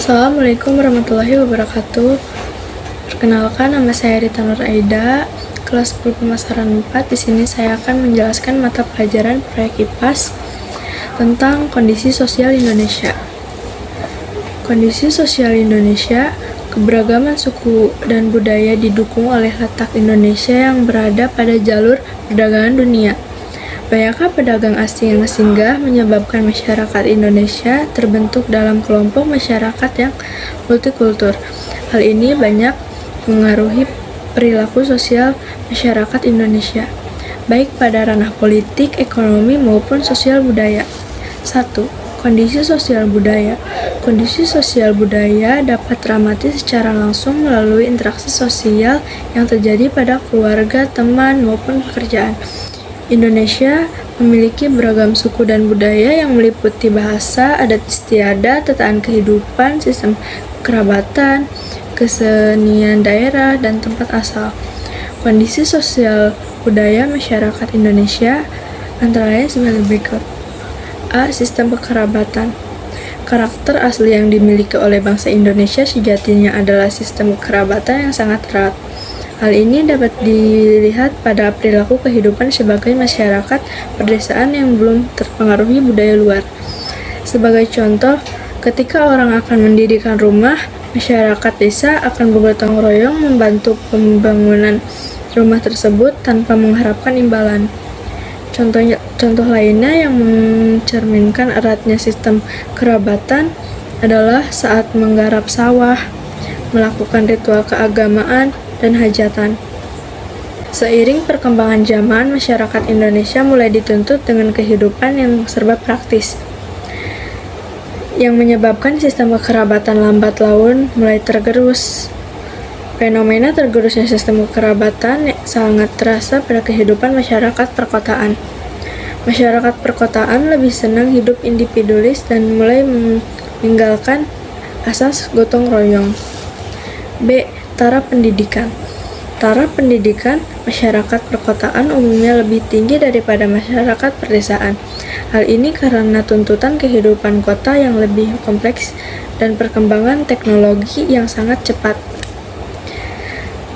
Assalamualaikum warahmatullahi wabarakatuh. Perkenalkan, nama saya Rita Nur Aida, kelas 10 pemasaran 4. Di sini saya akan menjelaskan mata pelajaran proyek IPAS tentang kondisi sosial Indonesia. Kondisi sosial Indonesia, keberagaman suku dan budaya didukung oleh letak Indonesia yang berada pada jalur perdagangan dunia. Banyaknya pedagang asing yang singgah menyebabkan masyarakat Indonesia terbentuk dalam kelompok masyarakat yang multikultur. Hal ini banyak mengaruhi perilaku sosial masyarakat Indonesia, baik pada ranah politik, ekonomi, maupun sosial budaya. 1. Kondisi sosial budaya. Kondisi sosial budaya dapat teramati secara langsung melalui interaksi sosial yang terjadi pada keluarga, teman, maupun pekerjaan. Indonesia memiliki beragam suku dan budaya yang meliputi bahasa, adat istiadat, tatanan kehidupan, sistem kekerabatan, kesenian daerah, dan tempat asal. Kondisi sosial budaya masyarakat Indonesia antara lain sebagai berikut. A. Sistem kekerabatan. Karakter asli yang dimiliki oleh bangsa Indonesia sejatinya adalah sistem kekerabatan yang sangat erat. Hal ini dapat dilihat pada perilaku kehidupan sebagai masyarakat pedesaan yang belum terpengaruhi budaya luar. Sebagai contoh, ketika orang akan mendirikan rumah, masyarakat desa akan bergotong royong membantu pembangunan rumah tersebut tanpa mengharapkan imbalan. Contoh lainnya yang mencerminkan eratnya sistem kerabatan adalah saat menggarap sawah, melakukan ritual keagamaan, dan hajatan. Seiring perkembangan zaman, masyarakat Indonesia mulai dituntut dengan kehidupan yang serba praktis, yang menyebabkan sistem kekerabatan lambat laun mulai tergerus. Fenomena tergerusnya sistem kekerabatan sangat terasa pada kehidupan masyarakat perkotaan. Masyarakat perkotaan lebih senang hidup individualis dan mulai meninggalkan asas gotong royong. B. Taraf pendidikan. Taraf pendidikan masyarakat perkotaan umumnya lebih tinggi daripada masyarakat pedesaan. Hal ini karena tuntutan kehidupan kota yang lebih kompleks dan perkembangan teknologi yang sangat cepat.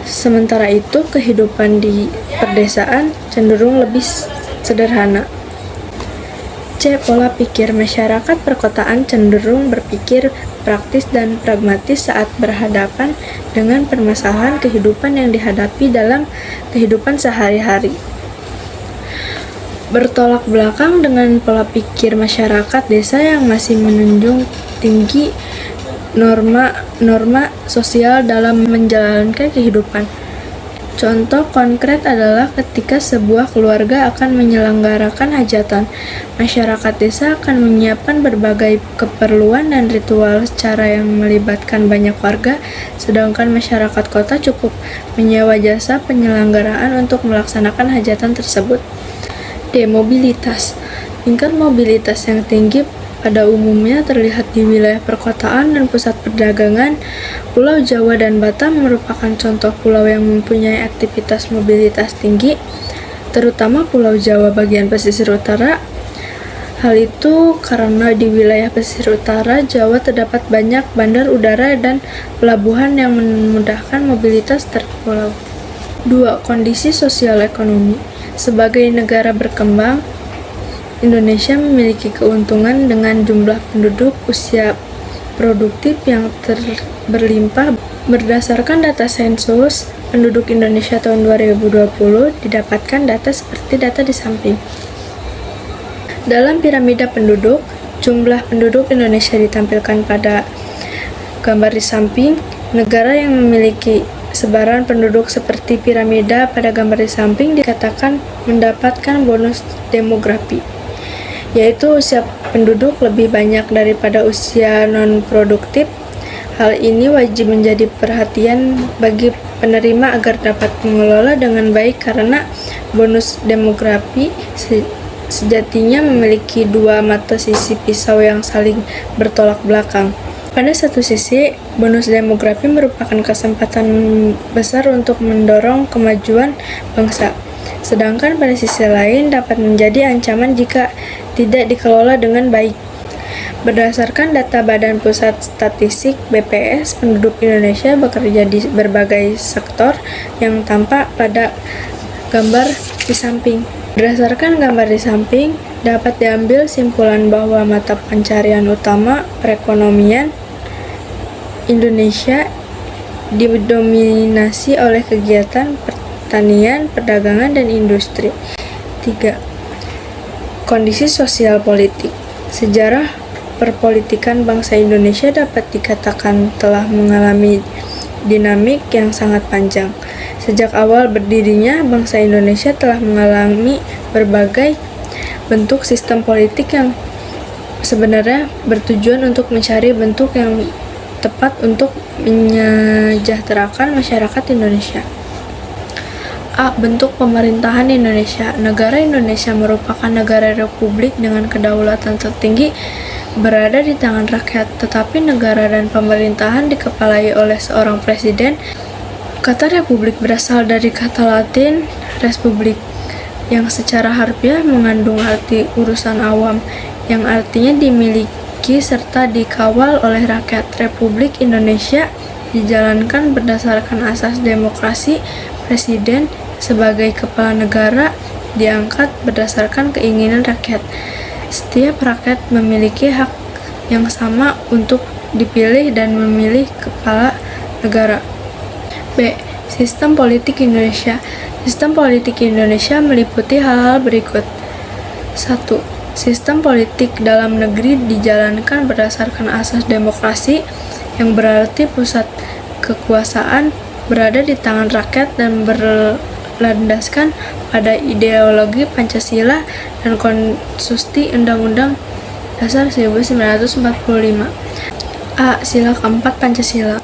Sementara itu, kehidupan di pedesaan cenderung lebih sederhana. C. Pola pikir. Masyarakat perkotaan cenderung berpikir praktis dan pragmatis saat berhadapan dengan permasalahan kehidupan yang dihadapi dalam kehidupan sehari-hari. Bertolak belakang dengan pola pikir masyarakat desa yang masih menunjung tinggi norma sosial dalam menjalankan kehidupan. Contoh konkret adalah ketika sebuah keluarga akan menyelenggarakan hajatan, masyarakat desa akan menyiapkan berbagai keperluan dan ritual secara yang melibatkan banyak warga, sedangkan masyarakat kota cukup menyewa jasa penyelenggaraan untuk melaksanakan hajatan tersebut. D. Mobilitas. Tingkat mobilitas yang tinggi pada umumnya terlihat di wilayah perkotaan dan pusat perdagangan. Pulau Jawa dan Batam merupakan contoh pulau yang mempunyai aktivitas mobilitas tinggi, terutama Pulau Jawa bagian pesisir utara. Hal itu karena di wilayah pesisir utara Jawa terdapat banyak bandar udara dan pelabuhan yang memudahkan mobilitas terpulau. 2. Kondisi sosial ekonomi. Sebagai negara berkembang, Indonesia memiliki keuntungan dengan jumlah penduduk usia produktif yang berlimpah. Berdasarkan data sensus penduduk Indonesia tahun 2020, didapatkan data seperti data di samping. Dalam piramida penduduk, jumlah penduduk Indonesia ditampilkan pada gambar di samping. Negara yang memiliki sebaran penduduk seperti piramida pada gambar di samping dikatakan mendapatkan bonus demografi, yaitu usia penduduk lebih banyak daripada usia non-produktif. Hal ini wajib menjadi perhatian bagi penerima agar dapat mengelola dengan baik karena bonus demografi sejatinya memiliki dua mata sisi pisau yang saling bertolak belakang. Pada satu sisi, bonus demografi merupakan kesempatan besar untuk mendorong kemajuan bangsa. Sedangkan pada sisi lain dapat menjadi ancaman jika tidak dikelola dengan baik. Berdasarkan data Badan Pusat Statistik (BPS), penduduk Indonesia bekerja di berbagai sektor yang tampak pada gambar di samping. Berdasarkan gambar di samping, dapat diambil simpulan bahwa mata pencarian utama perekonomian Indonesia didominasi oleh kegiatan pertanian, perdagangan, dan industri. 3. Kondisi sosial politik. Sejarah perpolitikan bangsa Indonesia dapat dikatakan telah mengalami dinamik yang sangat panjang. Sejak awal berdirinya, bangsa Indonesia telah mengalami berbagai bentuk sistem politik yang sebenarnya bertujuan untuk mencari bentuk yang tepat untuk menyejahterakan masyarakat Indonesia. A. Bentuk pemerintahan Indonesia. Negara Indonesia merupakan negara republik dengan kedaulatan tertinggi berada di tangan rakyat, tetapi negara dan pemerintahan dikepalai oleh seorang presiden. Kata republik berasal dari kata Latin respublik, yang secara harfiah mengandung arti urusan awam, yang artinya dimiliki serta dikawal oleh rakyat. Republik Indonesia dijalankan berdasarkan asas demokrasi. Presiden sebagai kepala negara diangkat berdasarkan keinginan rakyat. Setiap rakyat memiliki hak yang sama untuk dipilih dan memilih kepala negara. B. Sistem politik Indonesia. Sistem politik Indonesia meliputi hal-hal berikut. 1. Sistem politik dalam negeri dijalankan berdasarkan asas demokrasi, yang berarti pusat kekuasaan berada di tangan rakyat dan berlandaskan pada ideologi Pancasila dan konstruksi Undang-Undang Dasar 1945. A. Sila keempat Pancasila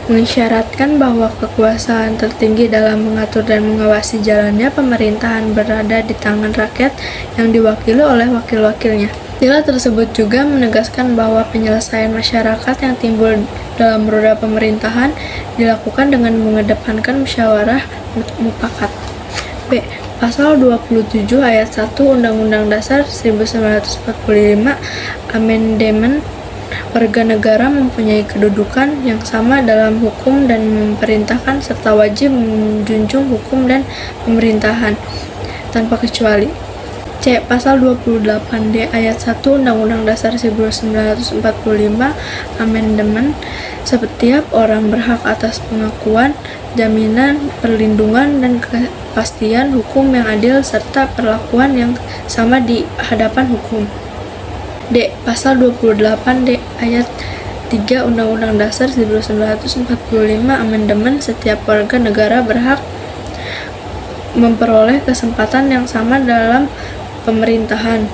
mengisyaratkan bahwa kekuasaan tertinggi dalam mengatur dan mengawasi jalannya pemerintahan berada di tangan rakyat yang diwakili oleh wakil-wakilnya. Sila tersebut juga menegaskan bahwa penyelesaian masyarakat yang timbul dalam roda pemerintahan dilakukan dengan mengedepankan musyawarah mufakat. B. Pasal 27 ayat 1 Undang-Undang Dasar 1945 Amendemen. Warga negara mempunyai kedudukan yang sama dalam hukum dan memerintahkan serta wajib menjunjung hukum dan pemerintahan tanpa kecuali. C. Pasal 28D ayat 1 Undang-Undang Dasar 1945 Amendemen. Setiap orang berhak atas pengakuan, jaminan, perlindungan, dan kepastian hukum yang adil serta perlakuan yang sama di hadapan hukum. D. Pasal 28D ayat 3 Undang-Undang Dasar 1945 Amendemen. Setiap warga negara berhak memperoleh kesempatan yang sama dalam pemerintahan.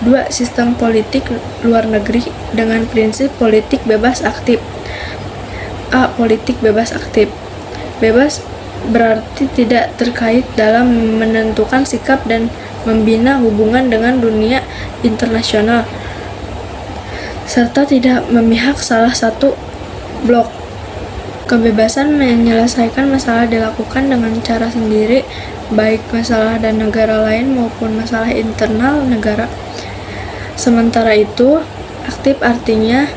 2. Sistem politik luar negeri dengan prinsip politik bebas aktif. A. Politik bebas aktif. Bebas berarti tidak terkait dalam menentukan sikap dan membina hubungan dengan dunia internasional, serta tidak memihak salah satu blok. Kebebasan menyelesaikan masalah dilakukan dengan cara sendiri, baik masalah dan negara lain maupun masalah internal negara. Sementara itu, aktif artinya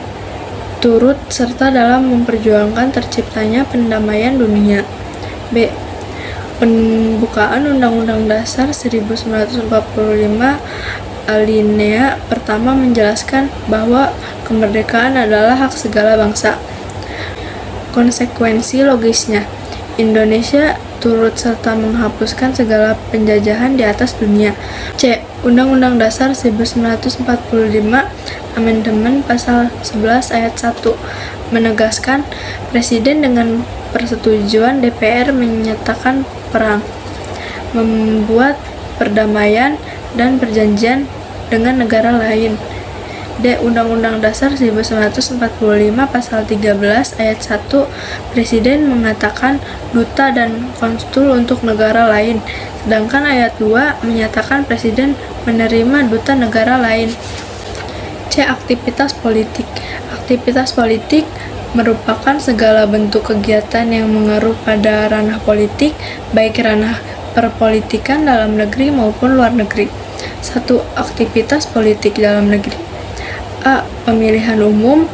turut serta dalam memperjuangkan terciptanya pendamaian dunia. B. Pembukaan Undang-Undang Dasar 1945 alinea pertama menjelaskan bahwa kemerdekaan adalah hak segala bangsa. Konsekuensi logisnya, Indonesia turut serta menghapuskan segala penjajahan di atas dunia. C. Undang-Undang Dasar 1945 Amendemen Pasal 11 ayat 1 menegaskan Presiden dengan persetujuan DPR menyatakan perang, membuat perdamaian dan perjanjian dengan negara lain. D. Undang-Undang Dasar 1945 Pasal 13 ayat 1 Presiden mengatakan duta dan konsul untuk negara lain, sedangkan ayat 2 menyatakan Presiden menerima duta negara lain. C. Aktivitas politik. Aktivitas politik merupakan segala bentuk kegiatan yang mengaruh pada ranah politik, baik ranah perpolitikan dalam negeri maupun luar negeri. 1. Aktivitas politik dalam negeri. A. Pemilihan umum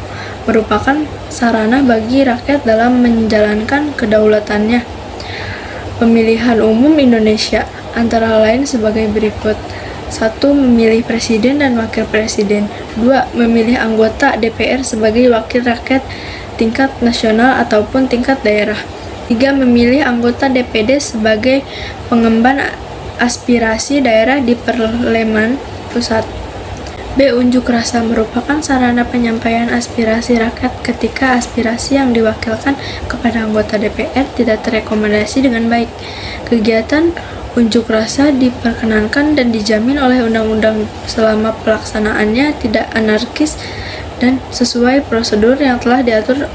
merupakan sarana bagi rakyat dalam menjalankan kedaulatannya. Pemilihan umum Indonesia antara lain sebagai berikut. 1. Memilih presiden dan wakil presiden. 2. Memilih anggota DPR sebagai wakil rakyat tingkat nasional ataupun tingkat daerah. 3. Memilih anggota DPD sebagai pengemban aspirasi daerah di Parlemen Pusat. B. Unjuk rasa merupakan sarana penyampaian aspirasi rakyat ketika aspirasi yang diwakilkan kepada anggota DPR tidak terrekomendasi dengan baik. Kegiatan unjuk rasa diperkenankan dan dijamin oleh undang-undang selama pelaksanaannya tidak anarkis dan sesuai prosedur yang telah diatur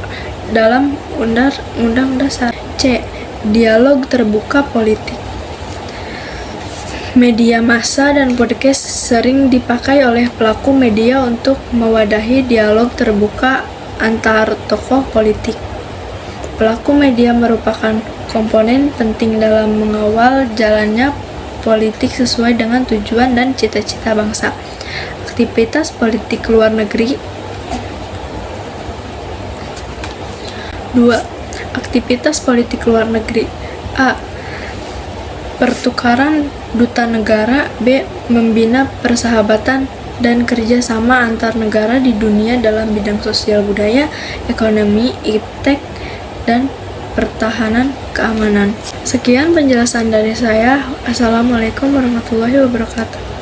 dalam Undang-Undang Dasar. C. Dialog terbuka politik. Media massa dan podcast sering dipakai oleh pelaku media untuk mewadahi dialog terbuka antar tokoh politik. Pelaku media merupakan komponen penting dalam mengawal jalannya politik sesuai dengan tujuan dan cita-cita bangsa. Aktivitas politik luar negeri. 2. Aktivitas politik luar negeri. A. Pertukaran duta negara. B. Membina persahabatan dan kerjasama antar negara di dunia dalam bidang sosial budaya, ekonomi, iptek, dan pertahanan keamanan. Sekian penjelasan dari saya. Assalamualaikum warahmatullahi wabarakatuh.